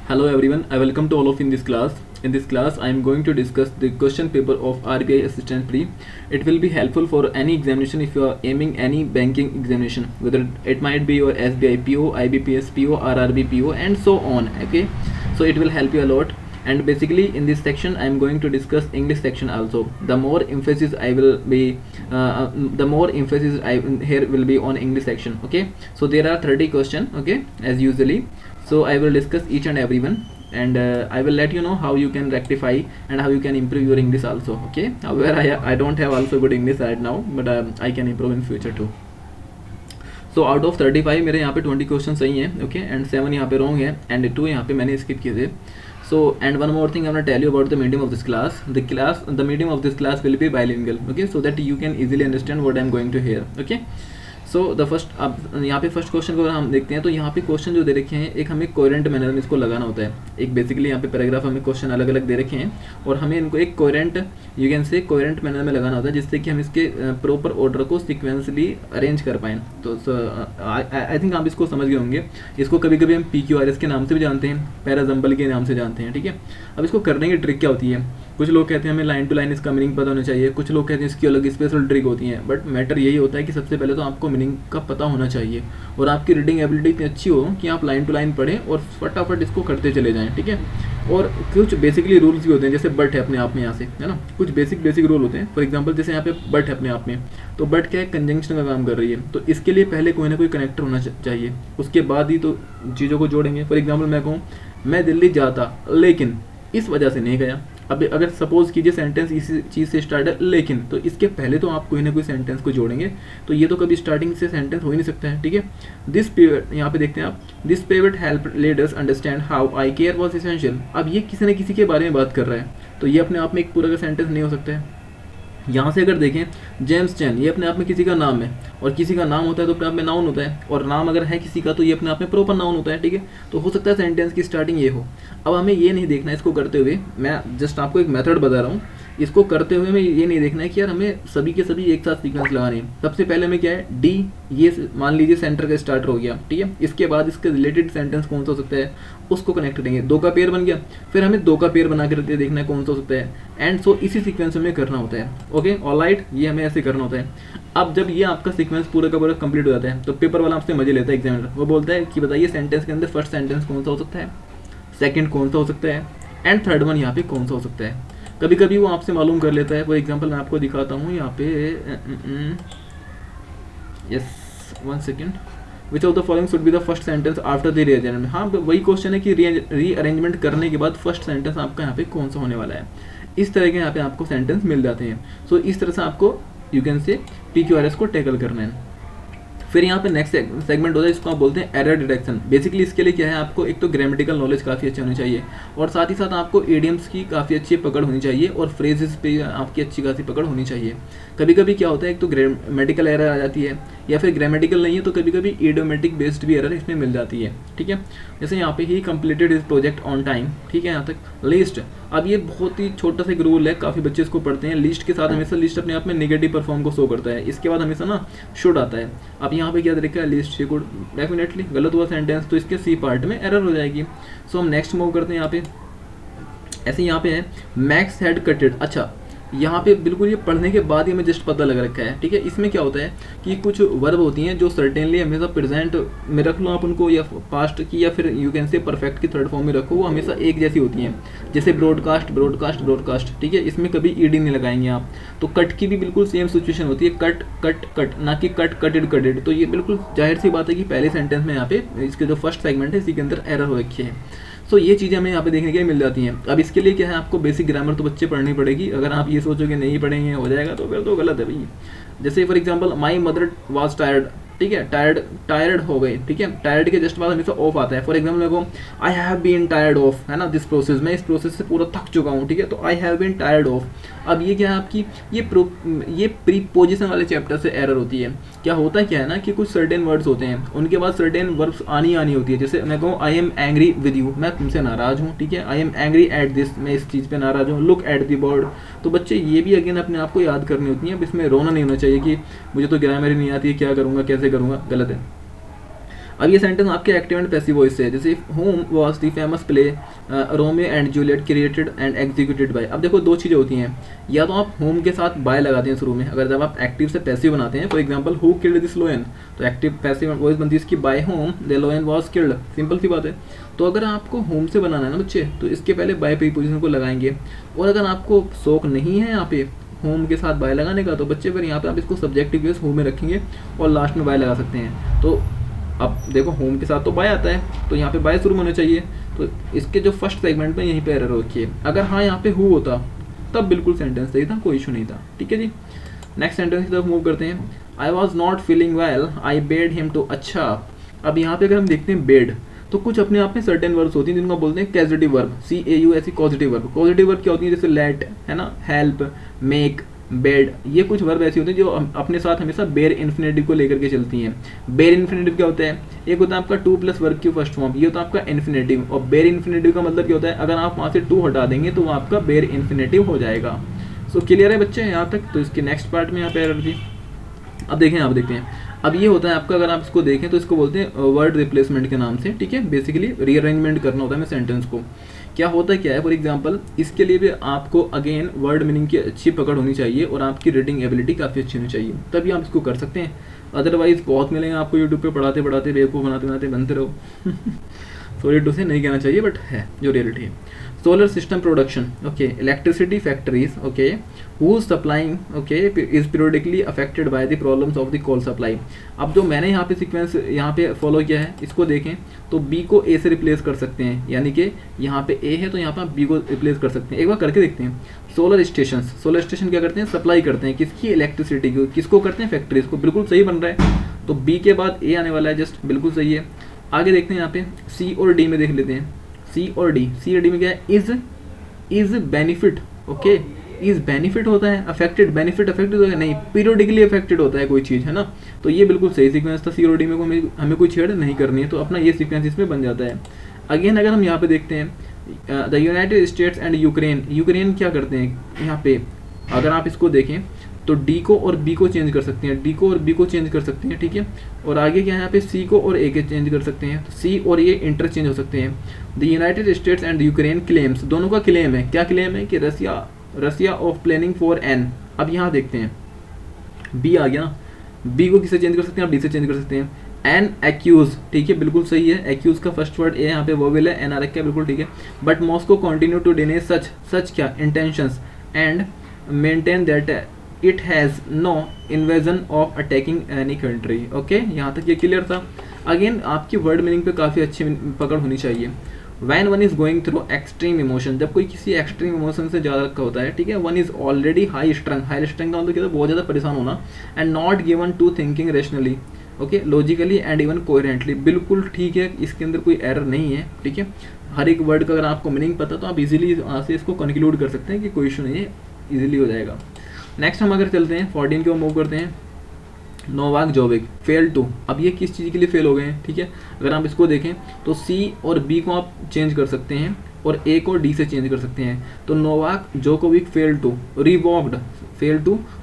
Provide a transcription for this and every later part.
Hello everyone, I welcome to all of in this class. In this class, I am going to discuss the question paper of RBI Assistant Pre. It will be helpful for any examination if you are aiming any banking examination, whether it might be your SBI PO, IBPS PO, RRB PO, and so on. Okay, so it will help you a lot. And basically, in this section, I am going to discuss English section also. The more emphasis I will be, here will be on English section. Okay, so there are 30 questions. Okay, as usually. So I will discuss each and every one, and I will let you know how you can rectify and how you can improve your English also. Okay, however I don't have also good English right now, but I can improve in future too. So out of 35 मेरे यहाँ पे 20 question सही हैं. Okay, and 7 यहाँ पे wrong है and 2 यहाँ पे मैंने स्किप किए थे. So and one more thing I want to tell you about the medium of this class. The medium of this class will be bilingual. Okay, so that you can easily understand what I am going to hear. Okay. So the first, अब यहाँ पे first question को अगर हम देखते हैं तो यहाँ पे क्वेश्चन जो दे रखे हैं, एक हमें कोहेरेंट मैनर में इसको लगाना होता है. एक बेसिकली यहाँ पे पैराग्राफ हमें क्वेश्चन अलग अलग दे रखे हैं और हमें इनको एक coherent, you can say coherent manner में लगाना होता है, जिससे कि हम इसके प्रॉपर ऑर्डर को सिक्वेंसली अरेंज कर पाएँ. तो आई थिंक आप इसको समझ गए होंगे. इसको कभी कभी हम PQRS के नाम से भी जानते हैं, पैराजम्बल के नाम से जानते हैं. ठीक है, अब इसको करने की ट्रिक क्या होती है? कुछ लोग कहते हैं हमें लाइन टू लाइन इसका मीनिंग पता होना चाहिए, कुछ लोग कहते हैं इसकी अलग स्पेशल ट्रिक होती है. बट मैटर यही होता है कि सबसे पहले तो आपको मीनिंग का पता होना चाहिए और आपकी रीडिंग एबिलिटी इतनी अच्छी हो कि आप लाइन टू लाइन पढ़ें और फटाफट इसको करते चले जाएं. ठीक है, और कुछ बेसिकली रूल्स भी होते हैं, जैसे बट है अपने आप में यहाँ से, है ना, कुछ बेसिक रूल होते हैं. फॉर एग्जांपल जैसे यहाँ पे बट है अपने आप में, तो बट क्या है, कंजंक्शन का काम कर रही है, तो इसके लिए पहले कोई ना कोई कनेक्टर होना चाहिए, उसके बाद ही तो चीज़ों को जोड़ेंगे. फॉर एग्जाम्पल मैं कहूँ मैं दिल्ली जाता लेकिन इस वजह से नहीं गया. अब अगर सपोज कीजिए सेंटेंस इसी चीज़ से स्टार्ट है लेकिन, तो इसके पहले तो आप कोई ना कोई सेंटेंस को जोड़ेंगे, तो ये तो कभी स्टार्टिंग से सेंटेंस हो ही नहीं सकता है. ठीक है, दिस पिवट, यहाँ पे देखते हैं आप, this pivot help led us understand how I care was essential. अब ये किसी न किसी के बारे में बात कर रहा है, तो ये अपने आप में एक पूरा का सेंटेंस नहीं हो सकता है. यहाँ से अगर देखें जेम्स चैन, ये अपने आप में किसी का नाम है, और किसी का नाम होता है तो अपने आप में नाउन होता है, और नाम अगर है किसी का तो ये अपने आप में प्रॉपर नाउन होता है. ठीक है, तो हो सकता है सेंटेंस की स्टार्टिंग ये हो. अब हमें ये नहीं देखना है इसको करते हुए, मैं जस्ट आपको एक मेथड बता रहा हूँ. इसको करते हुए हमें ये नहीं देखना है कि यार हमें सभी के सभी एक साथ सीक्वेंस लगाने हैं. सबसे पहले हमें क्या है, डी, ये मान लीजिए सेंटर का स्टार्टर हो गया. ठीक है, इसके बाद इसके रिलेटेड सेंटेंस कौन सा हो सकता है, उसको कनेक्ट करेंगे. 2 का पेयर बन गया, फिर हमें 2 का पेयर बना कर देखना है कौन सा हो सकता है, एंड सो इसी सीक्वेंस में करना होता है. ओके, ऑलराइट, ये हमें ऐसे करना होता है. अब जब ये आपका सीक्वेंस पूरा का पूरा कंप्लीट हो जाता है तो पेपर वाला आपसे मजे लेता है, एग्जामिनर. वो बोलता है कि बताइए सेंटेंस के अंदर फर्स्ट सेंटेंस कौन सा हो सकता है, सेकंड कौन सा हो सकता है, एंड थर्ड वन यहाँ पे कौन सा हो सकता है. कभी कभी वो आपसे मालूम कर लेता है. वो एग्जांपल मैं आपको दिखाता हूँ यहाँ पे. Yes, 1 second. Which of the following should be the first sentence after the rearrangement. हाँ, वही क्वेश्चन है कि रीअरेंजमेंट करने के बाद फर्स्ट सेंटेंस आपका यहाँ पे कौन सा होने वाला है. इस तरह के यहाँ पे आपको सेंटेंस मिल जाते हैं. सो इस तरह से आपको यू कैन से PQRS को टैकल करना है. फिर यहाँ पे नेक्स्ट सेगमेंट होता है, इसको आप बोलते हैं एरर डिटेक्शन. बेसिकली इसके लिए क्या है, आपको एक तो ग्रामेटिकल नॉलेज काफ़ी अच्छी होनी चाहिए, और साथ ही साथ आपको इडियम्स की काफ़ी अच्छी पकड़ होनी चाहिए, और फ्रेजेस पे आपकी अच्छी खासी पकड़ होनी चाहिए. कभी कभी क्या होता है, एक तो ग्रामेटिकल एरर आ जाती है, या फिर ग्रामेटिकल नहीं है तो कभी कभी इडियोमेटिक बेस्ड भी एरर इसमें मिल जाती है. ठीक है, जैसे यहाँ पे ही completed his project on time. ठीक है, यहाँ तक लिस्ट. अब ये बहुत ही छोटा सा एक रूल है, काफ़ी बच्चे इसको पढ़ते हैं. लिस्ट के साथ हमेशा लिस्ट अपने आप में नेगेटिव परफॉर्म को शो करता है, इसके बाद हमेशा ना शुड आता है. अब यहाँ पे क्या तरीका है, लिस्ट शुड, डेफिनेटली गलत हुआ सेंटेंस तो इसके सी पार्ट में एरर हो जाएगी. सो हम नेक्स्ट मूव करते हैं. यहाँ पे ऐसे यहाँ पे है मैक्स हैड कटेड. अच्छा, यहाँ पे बिल्कुल ये पढ़ने के बाद ही हमें जस्ट पता लग रखा है. ठीक है, इसमें क्या होता है कि कुछ वर्ब होती हैं जो सर्टेनली हमेशा प्रेजेंट में रख लो आप उनको, या पास्ट की, या फिर यू कैन से परफेक्ट की थर्ड फॉर्म में रखो, वो हमेशा एक जैसी होती हैं. जैसे ब्रॉडकास्ट, ब्रॉडकास्ट, ब्रॉडकास्ट. ठीक है, इसमें कभी ईडी नहीं लगाएंगे आप. तो कट की भी बिल्कुल सेम सिचुएशन होती है, कट कट कट, ना कि कट कटेड कटेड. तो ये बिल्कुल जाहिर सी बात है कि पहले सेंटेंस में यहाँ पे इसके जो फर्स्ट सेगमेंट है इसी के अंदर एरर हो रखी है. सो ये चीज़ें हमें यहाँ पे देखने के लिए मिल जाती हैं. अब इसके लिए क्या है, आपको बेसिक ग्रामर तो बच्चे पढ़नी पड़ेगी. अगर आप ये सोचोगे नहीं पढ़ेंगे हो जाएगा तो फिर तो गलत है भाई. जैसे for example my mother was tired. ठीक है, टायर्ड हो गई. ठीक है, टायर्ड के जस्ट बाद हमेशा ऑफ आता है. फॉर एग्जाम्पल देखो, I have been tired of, है ना, दिस प्रोसेस, मैं इस प्रोसेस से पूरा थक चुका हूँ. ठीक है, तो I have been tired of. अब ये क्या है आपकी, ये प्रीपोजिशन वाले चैप्टर से एरर होती है. क्या होता है, क्या है ना कि कुछ सर्टेन वर्ड्स होते हैं, उनके बाद सर्टेन वर्ब्स आनी होती है. जैसे मैं कहूँ I am angry with you, मैं तुमसे नाराज हूँ. ठीक है, I am angry at this, मैं इस चीज़ पे नाराज हूँ. Look at the bird. तो बच्चे ये भी अगेन अपने आप को याद करनी होती हैं. अब इसमें रोना नहीं होना चाहिए कि मुझे तो ग्रामर ही नहीं आती है, क्या करूँगा, कैसे करूँगा, गलत है. अब ये सेंटेंस आपके एक्टिव एंड पैसिव वॉइस से है, जैसे home was the famous play Romeo and Juliet created and executed by. अब देखो दो चीज़ें होती हैं, या तो आप होम के साथ बाय लगाते हैं शुरू में, अगर जब आप एक्टिव से पैसिव बनाते हैं, for example who killed this lion, तो एक्टिव पैसिव वॉइस बनती है इसकी by whom the lion was killed, simple सी बात है। तो अगर आपको होम से बनाना है ना बच्चे, तो इसके पहले बाय प्रीपोजिशन को लगाएंगे, और अगर आपको शौक नहीं है यहाँ पे होम के साथ बाय लगाने का, तो बच्चे फिर यहाँ पे आप इसको सब्जेक्टिव बेस होम में रखेंगे और लास्ट में बाय लगा सकते हैं। तो अब देखो होम के साथ तो बाय आता है, तो यहाँ पे बाय शुरू होना चाहिए, तो इसके जो फर्स्ट सेगमेंट में यहीं पे एरर रखिए। अगर हाँ यहाँ पे हु होता तब बिल्कुल सेंटेंस सही था, कोई इशू नहीं था, ठीक है जी। नेक्स्ट सेंटेंस की तरफ मूव करते हैं। I was not feeling well, I bade him too. अच्छा, अब यहाँ पे अगर हम देखते हैं बेड, तो कुछ अपने आप में सर्टेन वर्ब्स होती हैं जिनको बोलते हैं कैजेटिव वर्ब, CAU ऐसी पॉजिटिव वर्ब। पॉजिटिव वर्ब क्या होती है, जैसे लेट है ना, हेल्प, मेक, बेड, ये कुछ वर्ब ऐसी होती हैं जो अपने साथ हमेशा बेर इन्फिनेटिव को लेकर के चलती हैं। बेर इन्फिनेटिव क्या होता है, एक होता है आपका 2 प्लस वर्ब की फर्स्ट फॉर्म, ये होता है आपका इन्फिनेटिव, और बेर इन्फिनेटिव का मतलब क्या होता है, अगर आप वहाँ से 2 हटा देंगे तो वो आपका बेर इन्फिनेटिव हो जाएगा। सो क्लियर है बच्चे यहाँ तक। तो इसके नेक्स्ट पार्ट में यहाँ पे एरर थी। अब देखें, आप देखते हैं, अब ये होता है आपका, अगर आप इसको देखें तो इसको बोलते हैं वर्ड रिप्लेसमेंट के नाम से, ठीक है। बेसिकली रीअरेंजमेंट करना होता है मैं सेंटेंस को। क्या होता है, क्या है, फॉर एग्जांपल इसके लिए भी आपको अगेन वर्ड मीनिंग की अच्छी पकड़ होनी चाहिए और आपकी रीडिंग एबिलिटी काफ़ी अच्छी होनी चाहिए, तभी आप इसको कर सकते हैं। अदरवाइज बहुत मिलेंगे आपको यूट्यूब पे पढ़ाते पढ़ाते बेवकूफ़ बनाते बनाते बनते रहो। सॉरी टू से नहीं कहना चाहिए, बट है जो रियलिटी है। Solar system production, okay, electricity factories, okay, whose supplying, okay, is periodically affected by the problems of the coal supply। अब जो मैंने यहाँ पे सीक्वेंस यहाँ पे फॉलो किया है, इसको देखें तो B को A से रिप्लेस कर सकते हैं, यानी कि यहाँ पे A है तो यहाँ पे आप B को रिप्लेस कर सकते हैं। एक बार करके देखते हैं। सोलर स्टेशन, सोलर स्टेशन क्या करते हैं, सप्लाई करते हैं किसकी, इलेक्ट्रिसिटी की, किसको करते हैं, फैक्ट्रीज को। बिल्कुल सही बन रहा है, तो B के बाद A आने वाला है, जस्ट बिल्कुल सही है। आगे देखते हैं यहाँ पे C और D में देख लेते हैं। C और D में क्या है, is benefit, okay, is benefit होता है, अफेक्टेड, बेनिफिट अफेक्टेड होता है नहीं, पीरियडिकली अफेक्टेड होता है कोई चीज़, है ना। तो ये बिल्कुल सही सीक्वेंस था। C और D में को हमें कोई छेड़ नहीं करनी है, तो अपना ये सीक्वेंस इसमें बन जाता है। अगेन अगर हम यहाँ पे देखते हैं the United states and Ukraine क्या करते हैं यहाँ पे, अगर आप इसको देखें तो D को और B को चेंज कर सकते हैं, D को और B को चेंज कर सकते हैं, ठीक है। और आगे क्या है, यहाँ पे C को और A के चेंज कर सकते हैं, तो C और A इंटरचेंज हो सकते हैं। The United states and Ukraine claims, दोनों का क्लेम है, क्या क्लेम है कि रसिया ऑफ प्लानिंग फॉर एन। अब यहाँ देखते हैं B आ गया ना, B को किससे चेंज कर सकते हैं, आप D से चेंज कर सकते हैं। एन एक्यूज, ठीक है, बिल्कुल सही है। एक्यूज का फर्स्ट वर्ड ए यहाँ पे वोवेल है, एन आ रखा है, बिल्कुल ठीक है। But Moscow continue to deny such क्या intentions and maintain that it has no invasion of attacking any country, okay, यहाँ तक ये क्लियर था। अगेन आपकी वर्ड मीनिंग पे काफ़ी अच्छी पकड़ होनी चाहिए। Van one is going through extreme emotion, जब कोई किसी एक्सट्रीम इमोशन से ज़्यादा रखा होता है, ठीक है। One is already high strength का मतलब क्या, बहुत ज़्यादा परेशान होना। And not given to thinking rationally, okay, logically and even coherently, बिल्कुल ठीक है, इसके अंदर कोई एरर नहीं है, ठीक है। हर एक वर्ड का अगर आपको मीनिंग पता तो आप इजीली यहाँ से इसको कंक्लूड कर सकते हैं कि कोई इशू नहीं है, इजीली हो जाएगा। नेक्स्ट हम अगर चलते हैं 14 की ओर मूव करते हैं। नोवाक जोविक फेल टू, अब ये किस चीज़ के लिए फेल हो गए हैं, ठीक है। अगर आप इसको देखें तो C और B को आप चेंज कर सकते हैं और A को D से चेंज कर सकते हैं। तो Novak Djokovic fail to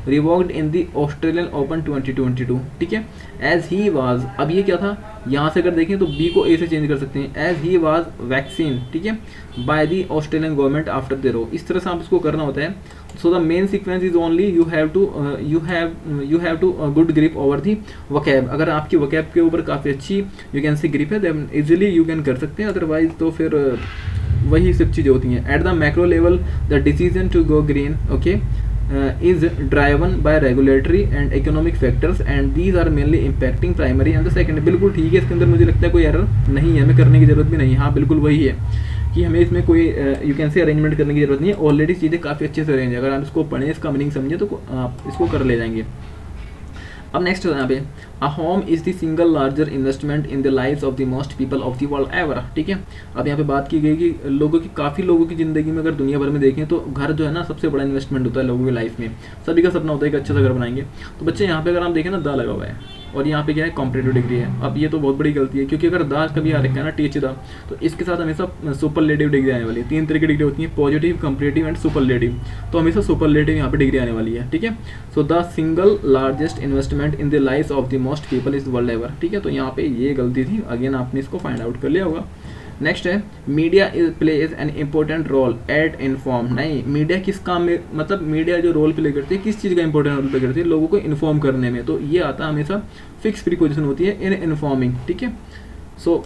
revoked in the Australian Open 2022, ठीक है। एज ही वाज, अब ये क्या था, यहाँ से अगर देखें तो B को A से चेंज कर सकते हैं, एज ही वाज वैक्सीन, ठीक है, by the Australian government after the row. इस तरह से आप इसको करना होता है। So the main sequence is only you have to good grip over the vocab. अगर आपकी वकैब के ऊपर काफ़ी अच्छी यू कैन सी ग्रिप है, देन इजीली यू कैन कर सकते हैं, अदरवाइज तो फिर वही सब चीज़ें होती हैं। At the macro level the decision to go green, okay, is driven by regulatory and economic factors and these are mainly impacting primary and the secondary। बिल्कुल ठीक है, इसके अंदर मुझे लगता है कोई एरर नहीं है, हमें करने की ज़रूरत भी नहीं है। हाँ बिल्कुल वही है कि हमें इसमें कोई यू कैन से अरेंजमेंट करने की ज़रूरत नहीं है, ऑलरेडी चीज़ें काफ़ी अच्छे से अरेंज है। अगर आप इसको पढ़ें, इसका मीनिंग समझें तो आप इसको कर ले जाएंगे। अब नेक्स्ट यहाँ पे a home is the single larger investment in the lives of the most people of the world ever, ठीक है। अब यहाँ पे बात की गई कि लोगों की, काफ़ी लोगों की ज़िंदगी में अगर दुनिया भर में देखें तो घर जो है ना सबसे बड़ा इन्वेस्टमेंट होता है लोगों की लाइफ में। सभी का सपना होता है कि अच्छा सा घर बनाएंगे। तो बच्चे यहाँ पे अगर आप देखें ना द लगा हुआ है, और यहाँ पे क्या है कॉम्परेटिव डिग्री है। अब ये तो बहुत बड़ी गलती है, क्योंकि अगर दा कभी आ रखा है ना टीच दा, तो इसके साथ हमेशा सुपरलेटिव डिग्री आने वाली है। 3 तरह की डिग्री होती है, पॉजिटिव, कंपरेटिव एंड सुपरलेटिव। तो हमेशा सुपरलेटिव यहाँ पे डिग्री आने वाली है, ठीक है। So the single largest investment in the life of the most people is world ever, ठीक है। तो यहाँ पे ये गलती थी, अगेन आपने इसको फाइंड आउट कर लिया होगा। नेक्स्ट है media plays an important role at inform. नहीं, मीडिया किस काम में, मतलब मीडिया जो रोल प्ले करती है, किस चीज़ का इंपॉर्टेंट रोल प्ले करती है, लोगों को इन्फॉर्म करने में। तो ये आता है हमेशा फिक्स प्रीपोजिशन होती है इन इन्फॉर्मिंग, ठीक है। So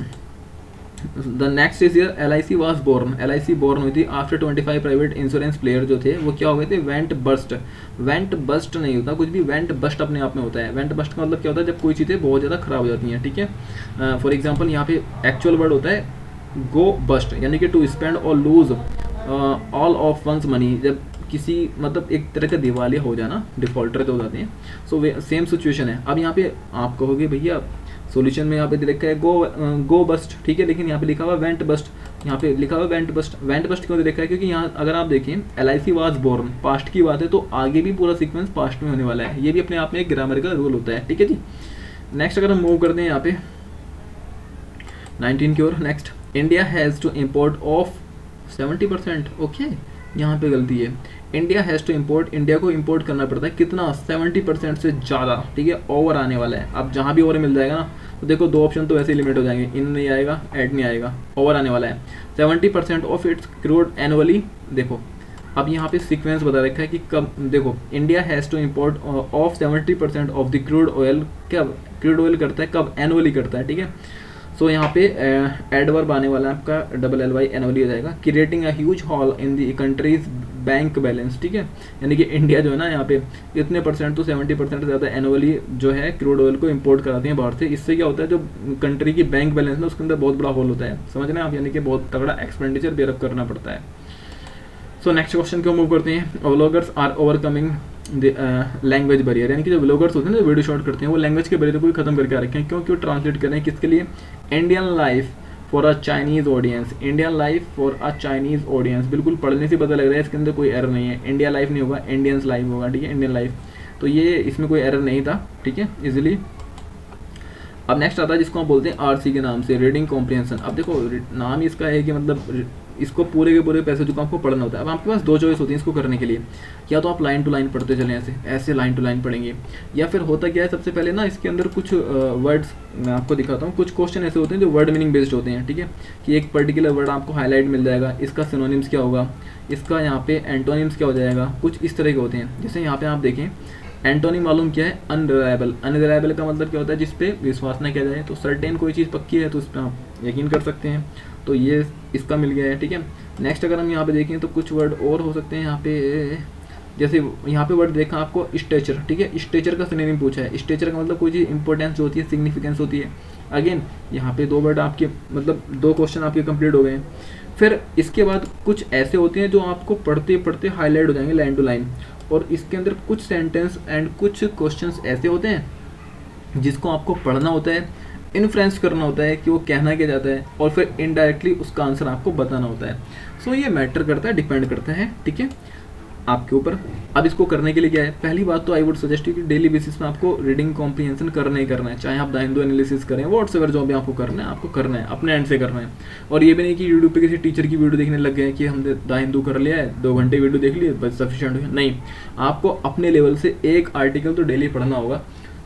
the next is year LIC was born. LIC born हुई थी आफ्टर 25 प्राइवेट इंश्योरेंस प्लेयर जो थे वो क्या हो गए थे, वेंट बस्ट। वेंट बस्ट नहीं होता कुछ भी, वेंट बस्ट अपने आप में होता है। वेंट बस्ट का मतलब क्या होता है, जब कोई चीज़ें बहुत ज़्यादा खराब हो जाती हैं, ठीक है। फॉर एग्जाम्पल यहाँ पे एक्चुअल वर्ड होता है गो बस्ट, यानी कि टू स्पेंड और lose all of one's money. जब किसी मतलब एक तरह का दिवालिया हो जाना, डिफॉल्टर तो हो जाते हैं। सो सेम सिचुएशन है। अब यहाँ पे आप कहोगे भैया सॉल्यूशन में यहाँ पे लिखा है गो बस्ट, ठीक है, लेकिन यहाँ पे लिखा हुआ वेंट बस्ट, यहाँ पे लिखा हुआ वेंट बस्ट। वेंट बस्ट क्यों देखा है, क्योंकि यहाँ अगर आप देखें LIC वाज बोर्न, पास्ट की बात है, तो आगे भी पूरा सीक्वेंस पास्ट में होने वाला है। ये भी अपने आप में एक ग्रामर का रूल होता है, ठीक है जी। नेक्स्ट अगर हम मूव करते हैं यहाँ पे 19 की ओर। Next, India has to import of 70%, okay, यहाँ पे गलती है। India has to import, India को इम्पोर्ट करना पड़ता है कितना, 70% से ज़्यादा, ठीक है। ओवर आने वाला है, अब जहाँ भी ओवर मिल जाएगा ना, तो देखो 2 ऑप्शन तो वैसे ही लिमिट हो जाएंगे, इन नहीं आएगा, ऐड नहीं आएगा, ओवर आने वाला है। 70% ऑफ इट्स क्रूड एनुअली। देखो अब यहाँ पे सीक्वेंस बता रखा है कि कब, देखो India has to import of 70% of the crude oil, कब क्रूड ऑयल करता है, कब, एनुअली करता है, ठीक है। सो यहाँ पे एडवर्ब आने वाला है आपका LLY, एनुअली हो जाएगा। Creating a huge hall in the countries bank balance, ठीक है, यानी कि इंडिया जो है ना यहाँ पे इतने परसेंट तो 70% से ज़्यादा एनुअली जो है क्रूड ऑयल को इंपोर्ट कराते हैं बाहर से। इससे क्या होता है, जो कंट्री की बैंक बैलेंस ना उसके अंदर बहुत बड़ा होल होता है, समझ रहे हैं आप, यानी कि बहुत तगड़ा एक्सपेंडिचर बेयरअप करना पड़ता है। सो नेक्स्ट क्वेश्चन को मूव करते हैं। Vloggers are overcoming language barrier, यानी कि जो व्लॉगर्स होते हैं ना, वीडियो शॉट करते हैं, वो लैंग्वेज के बैरियर को भी खत्म करके आ रखे हैं। क्यों ट्रांसलेट कर रहे हैं, किसके लिए, Indian life for a Chinese audience. Indian life for a Chinese audience, बिल्कुल पढ़ने से पता लग रहा है इसके अंदर कोई एरर नहीं है। इंडिया लाइफ नहीं होगा, इंडियंस लाइफ होगा, ठीक है, इंडियन लाइफ। तो ये इसमें कोई एरर नहीं था, ठीक है, इजीली। अब नेक्स्ट आता है जिसको हम बोलते हैं RC के नाम से, रीडिंग कॉम्प्रिहेंशन। अब देखो नाम इसका है कि मतलब इसको पूरे के पूरे पैसे जो आपको पढ़ना होता है। अब आपके पास 2 चॉइस होती है इसको करने के लिए, या तो आप लाइन टू लाइन पढ़ते चलें, ऐसे लाइन टू लाइन पढ़ेंगे, या फिर होता क्या है, सबसे पहले ना इसके अंदर कुछ वर्ड्स मैं आपको दिखाता हूँ। कुछ क्वेश्चन ऐसे होते हैं जो वर्ड मीनिंग बेस्ड होते हैं, ठीक है, कि एक पर्टिकुलर वर्ड आपको हाईलाइट मिल जाएगा, इसका सिनोनिम्स क्या होगा, इसका यहाँ पे एंटोनिम्स क्या हो जाएगा, कुछ इस तरह के होते हैं। जैसे यहाँ पे आप देखें एंटोनिम मालूम क्या है, अनरिलायबल। अनरिलायबल का मतलब क्या होता है, जिस पे विश्वास न किया जाए। तो सर्टेन कोई चीज़ पक्की है तो उस पर आप यकीन कर सकते हैं, तो ये इसका मिल गया है, ठीक है। नेक्स्ट अगर हम यहाँ पे देखें तो कुछ वर्ड और हो सकते हैं यहाँ पे, जैसे यहाँ पे वर्ड देखा आपको स्टेचर, ठीक है, स्टेचर का सिनोनिम पूछा है। स्टेचर का मतलब कोई चीज़ इंपॉर्टेंस जो होती है, सिग्निफिकेंस होती है। अगेन यहाँ पे 2 वर्ड आपके, मतलब 2 क्वेश्चन आपके कंप्लीट हो गए हैं। फिर इसके बाद कुछ ऐसे होते हैं जो आपको पढ़ते पढ़ते हाईलाइट हो जाएंगे लाइन टू लाइन, और इसके अंदर कुछ सेंटेंस एंड कुछ क्वेश्चंस ऐसे होते हैं जिसको आपको पढ़ना होता है, इन्फ्लुएंस करना होता है कि वो कहना क्या जाता है, और फिर इनडायरेक्टली उसका आंसर आपको बताना होता है। सो ये मैटर करता है, डिपेंड करता है, ठीक है, आपके ऊपर। अब इसको करने के लिए क्या है, पहली बात तो आई वुड सजेस्ट कि डेली बेसिस में आपको रीडिंग कॉम्प्रिहेंशन करना ही करना है। चाहे आप द हिंदू एनालिसिस करें, व्हाट्सएवर जो भी आपको करना है, आपको करना है, अपने एंड से करना है। और ये भी नहीं कि यूट्यूब पे किसी टीचर की वीडियो देखने लग गए कि हमने द हिंदू कर लिया है, 2 घंटे वीडियो देख लिए बस सफिशिएंट हो गया। नहीं, आपको अपने लेवल से एक आर्टिकल तो डेली पढ़ना होगा,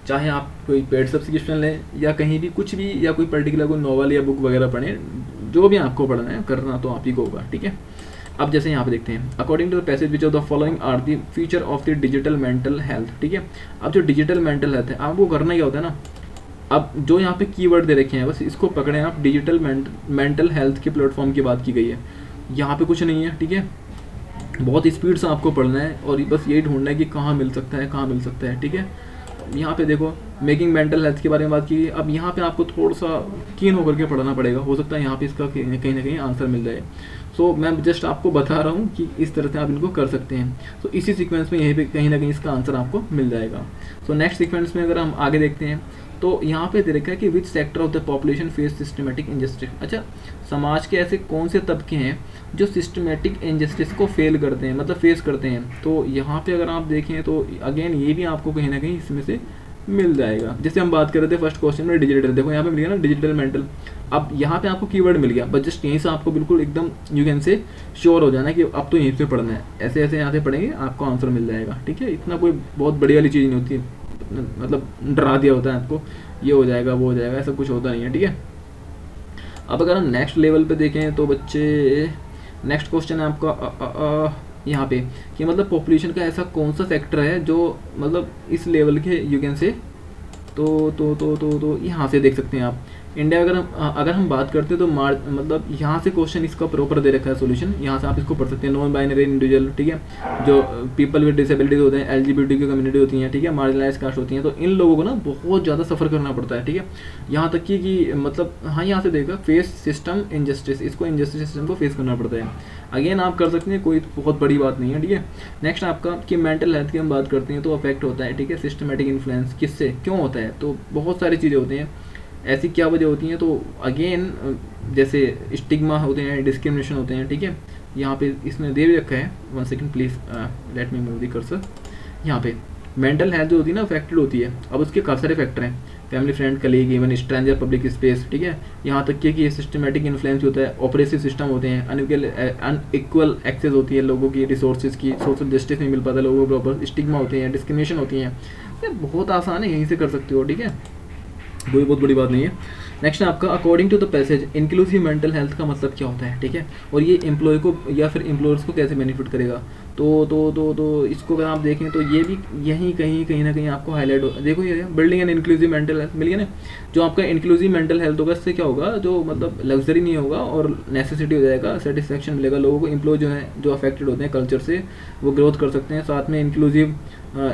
चाहे आप कोई पेड सब्सक्रिप्शन लें या कहीं भी कुछ भी, या कोई पर्टिकुलर कोई नॉवल या बुक वगैरह पढ़ें, जो भी आपको पढ़ना है करना तो आप ही को होगा, ठीक है। अब जैसे यहाँ पे देखते हैं, according to the passage which of the following are the feature of the digital mental health, ठीक है। अब जो डिजिटल मेंटल हेल्थ है, आपको करना क्या होता है ना, अब जो यहाँ पे कीवर्ड दे रखे हैं बस इसको पकड़ें आप। डिजिटल मेंटल हेल्थ के प्लेटफॉर्म की बात की गई है, यहाँ पे कुछ नहीं है, ठीक है। बहुत स्पीड से आपको पढ़ना है और बस यही ढूंढना है कि कहाँ मिल सकता है, कहाँ मिल सकता है, ठीक है। यहाँ पे देखो मेकिंग मेंटल हेल्थ के बारे में बात की। अब यहाँ पे आपको थोड़ा सा कीन होकर के पढ़ना पड़ेगा, हो सकता है यहाँ पे इसका कहीं ना कहीं आंसर मिल जाए। सो मैं जस्ट आपको बता रहा हूँ कि इस तरह से आप इनको कर सकते हैं। तो इसी सीक्वेंस में यहीं पे कहीं ना कहीं इसका आंसर आपको मिल जाएगा। सो नेक्स्ट सीक्वेंस में अगर हम आगे देखते हैं तो यहाँ पे दे रखा है कि which sector of the population face systematic injustice. अच्छा, समाज के ऐसे कौन से तबके हैं जो सिस्टमेटिक इनजस्टिस को फेल करते हैं, मतलब फेस करते हैं। तो यहाँ पे अगर आप देखें तो अगेन ये भी आपको कहीं ना कहीं इसमें से मिल जाएगा। जैसे हम बात कर रहे थे फर्स्ट क्वेश्चन में डिजिटल, देखो यहाँ पे मिल गया ना डिजिटल मेंटल। अब यहाँ पे आपको कीवर्ड मिल गया, बस जस्ट यहीं से आपको बिल्कुल एकदम यू कैन से श्योर हो जाना कि अब तो यहीं से पढ़ना है, ऐसे ऐसे यहाँ से पढ़ेंगे आपको आंसर मिल जाएगा। ठीक है, इतना कोई बहुत बड़ी वाली चीज़ नहीं होती है, मतलब डरा दिया होता है आपको ये हो जाएगा वो हो जाएगा, ऐसा कुछ होता नहीं है। ठीक है, अब अगर हम नेक्स्ट लेवल पे देखें तो बच्चे नेक्स्ट क्वेश्चन है आपका यहाँ पे कि मतलब पॉपुलेशन का ऐसा कौन सा सेक्टर है जो मतलब इस लेवल के यू कैन से तो यहाँ से देख सकते हैं आप इंडिया। अगर हम बात करते हैं तो मतलब यहाँ से क्वेश्चन इसका प्रॉपर दे रखा है सॉल्यूशन, यहाँ से आप इसको पढ़ सकते हैं। नॉन बाइनरी इंडिविजुअल, ठीक है, जो पीपल विद डिसेबिलिटीज होते हैं, LGBT की कम्युनिटी होती हैं, ठीक है, मार्जिनलाइज कास्ट होती हैं, तो इन लोगों को ना बहुत ज़्यादा सफ़र करना पड़ता है। ठीक है, यहाँ तक कि मतलब हाँ यहाँ से देखा फेस सिस्टम इनजस्टिस, इसको इनजस्टिस सिस्टम को फेस करना पड़ता है। अगेन आप कर सकते हैं, कोई बहुत बड़ी बात नहीं है। ठीक है, नेक्स्ट आपका कि मेंटल हेल्थ की हम बात करते हैं तो अफेक्ट होता है। ठीक है, सिस्टमेटिक इन्फ्लुएंस किससे क्यों होता है, तो बहुत सारी चीज़ें होती हैं, ऐसी क्या वजह होती हैं। तो अगेन जैसे स्टिग्मा होते हैं, डिस्क्रिमिनेशन होते हैं। ठीक है, यहाँ पे इसमें दे भी रखा है, 1 second please, let me move the cursor. यहाँ पे मेंटल हेल्थ जो होती है ना अफेक्टेड होती है। अब उसके काफ़ी सारे फैक्टर हैं, family, friend, colleague, even stranger, public space. ठीक है, यहाँ तक कि सिस्टमेटिक इन्फ्लुएंस होता है, ऑपरेसिव सिस्टम होते हैं, अनइक्वल एक्सेस होती है लोगों की रिसोर्सेज की, सोशल जस्टिस नहीं मिल पाता लोगों को प्रॉपर, स्टिग्मा होते हैं, डिस्क्रिमिनेशन होती हैं। ये बहुत आसान है, यहीं से कर सकते हो। ठीक है, कोई बहुत बड़ी बात नहीं है। नेक्स्ट है आपका according to the passage inclusive mental health का मतलब क्या होता है। ठीक है, और ये एम्प्लॉय को या फिर एम्प्लॉयर्स को कैसे बेनिफिट करेगा, तो इसको अगर आप देखें तो ये भी यहीं कहीं ना कहीं आपको हाईलाइट हो। देखो ये building an inclusive mental health मिल गया ना, जो आपका इंक्लूसिव मेंटल हेल्थ होगा इससे क्या होगा, जो मतलब लग्जरी नहीं होगा और नेसेसिटी हो जाएगा, सेटिस्फेक्शन मिलेगा लोगों को। एम्प्लॉय जो है जो अफेक्टेड होते हैं कल्चर से वो ग्रोथ कर सकते हैं। साथ में inclusive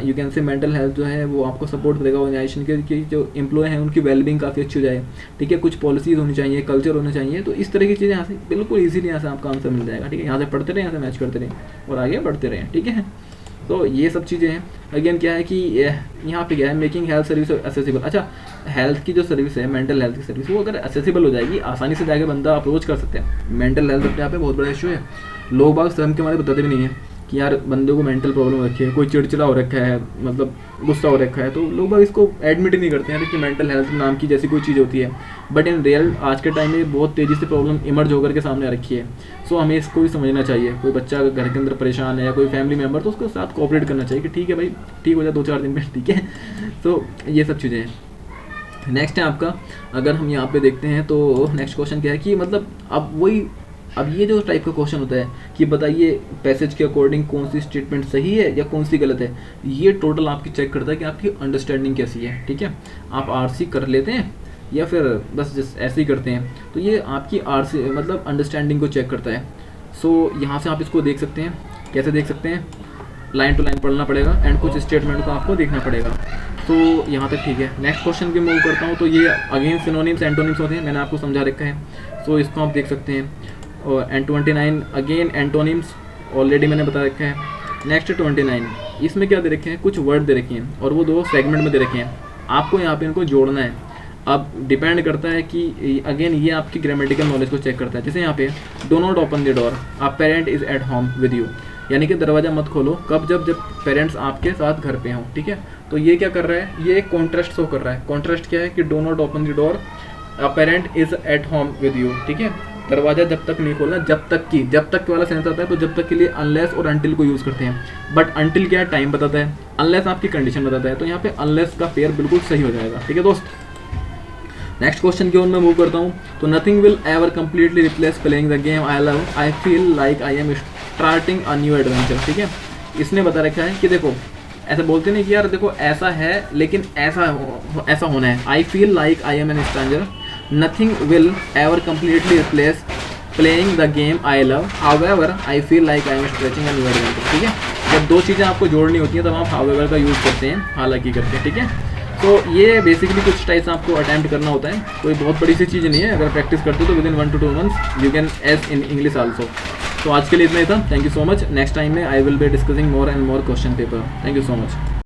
you can say mental health जो है वो आपको सपोर्ट करेगा ऑर्गेनाइजेशन के कि जो एम्प्लॉय हैं उनकी वेलबींग काफ़ी अच्छी हो जाए। ठीक है, कुछ पॉलिसीज़ होनी चाहिए, कल्चर होना चाहिए, तो इस तरह की चीज़ें यहाँ से बिल्कुल इजीली यहाँ से आपका आंसर मिल जाएगा। ठीक है, यहाँ से पढ़ते रहें, यहाँ से मैच करते रहें और आगे बढ़ते रहें। ठीक है, तो ये सब चीज़ें हैं। अगेन क्या है कि यहाँ पे क्या है, मेकिंग हेल्थ सर्विस एसेसिबल। अच्छा, हेल्थ की जो सर्विस है, मेंटल हेल्थ की सर्विस, वो अगर एसेसिबल हो जाएगी, आसानी से जाके बंदा अप्रोच कर सकते हैं। मेंटल हेल्थ अपने यहाँ पे बहुत बड़ा इशू है, लोग बाग शर्म के मारे बताते भी नहीं है कि यार बंदे को मेंटल प्रॉब्लम रखी है, कोई चिड़चिड़ा हो रखा है, मतलब गुस्सा हो रखा है, तो लोग बाग इसको एडमिट ही नहीं करते हैं कि मेंटल हेल्थ नाम की जैसी कोई चीज़ होती है। बट इन रियल आज के टाइम में बहुत तेज़ी से प्रॉब्लम इमर्ज होकर के सामने आ रखी है। सो हमें इसको भी समझना चाहिए। कोई बच्चा अगर घर के अंदर परेशान है या कोई फैमिली मेम्बर, तो उसके साथ कोऑपरेट करना चाहिए कि ठीक है भाई, ठीक हो जाए 2-4 दिन में। ठीक है, तो ये सब चीज़ें हैं। नेक्स्ट है आपका, अगर हम यहाँ पे देखते हैं तो नेक्स्ट क्वेश्चन क्या है कि मतलब अब ये जो टाइप का क्वेश्चन होता है कि बताइए पैसेज के अकॉर्डिंग कौन सी स्टेटमेंट सही है या कौन सी गलत है, ये टोटल आपकी चेक करता है कि आपकी अंडरस्टैंडिंग कैसी है। ठीक है, आप आरसी कर लेते हैं या फिर बस ऐसे ही करते हैं, तो ये आपकी आरसी मतलब अंडरस्टैंडिंग को चेक करता है। सो यहाँ से आप इसको देख सकते हैं, कैसे देख सकते हैं, लाइन टू लाइन पढ़ना पड़ेगा एंड कुछ स्टेटमेंट को आपको देखना पड़ेगा। तो यहाँ तक ठीक है। नेक्स्ट क्वेश्चन की मूव करता हूँ, तो ये अगेन सिनोनिम्स एंटोनिम्स होते हैं, मैंने आपको समझा रखा है, सो इसको आप देख सकते हैं। और एंड 29 अगेन एंटोनिम्स ऑलरेडी मैंने बता रखा है। नेक्स्ट 29, इसमें क्या दे रखे हैं, कुछ वर्ड दे रखे हैं और वो 2 सेगमेंट में दे रखे हैं, आपको यहाँ पे इनको जोड़ना है। अब डिपेंड करता है कि अगेन ये आपकी ग्रामेटिकल नॉलेज को चेक करता है। जैसे यहाँ पे do not open the door, a parent is at home with you, यानी कि दरवाज़ा मत खोलो कब, जब पेरेंट्स आपके साथ घर पे हों। ठीक है, तो ये क्या कर रहा है, ये एक कॉन्ट्रास्ट शो कर रहा है। कॉन्ट्रास्ट क्या है कि do not open the door, a parent is at home with you. ठीक है, दरवाज़ा जब तक नहीं खोलना, जब तक वाला सेंस आता है, तो जब तक के लिए अनलेस और अनटिल को यूज़ करते हैं। बट अनटिल क्या है, टाइम बताता है, अनलेस आपकी कंडीशन बताता है, तो यहाँ पे अनलेस का पेयर बिल्कुल सही हो जाएगा। ठीक है दोस्त, नेक्स्ट क्वेश्चन की ओर मैं मूव करता हूँ। तो nothing will ever completely replace playing the game I love, I feel like I am starting a new adventure. ठीक है, इसने बता रखा है कि देखो ऐसा बोलते नहीं कि यार देखो ऐसा है लेकिन ऐसा होना है। I feel like I am an stranger, nothing will ever completely replace playing the game I love, however I feel like I am stretching a new adventure. ठीक है, जब 2 चीज़ें आपको जोड़नी होती हैं तब आप हाउएवर का यूज़ करते हैं, हालांकि करके। ठीक है, तो ये बेसिकली कुछ टाइप्स आपको अटैम्प्ट करना होता है, कोई बहुत बड़ी सी चीज़ नहीं है। अगर प्रैक्टिस करते हो तो within 1 to 2 months you can ace in English also. तो आज के लिए इतना ही था, thank you so much. Next time में I will be discussing more and more question paper. Thank you so much.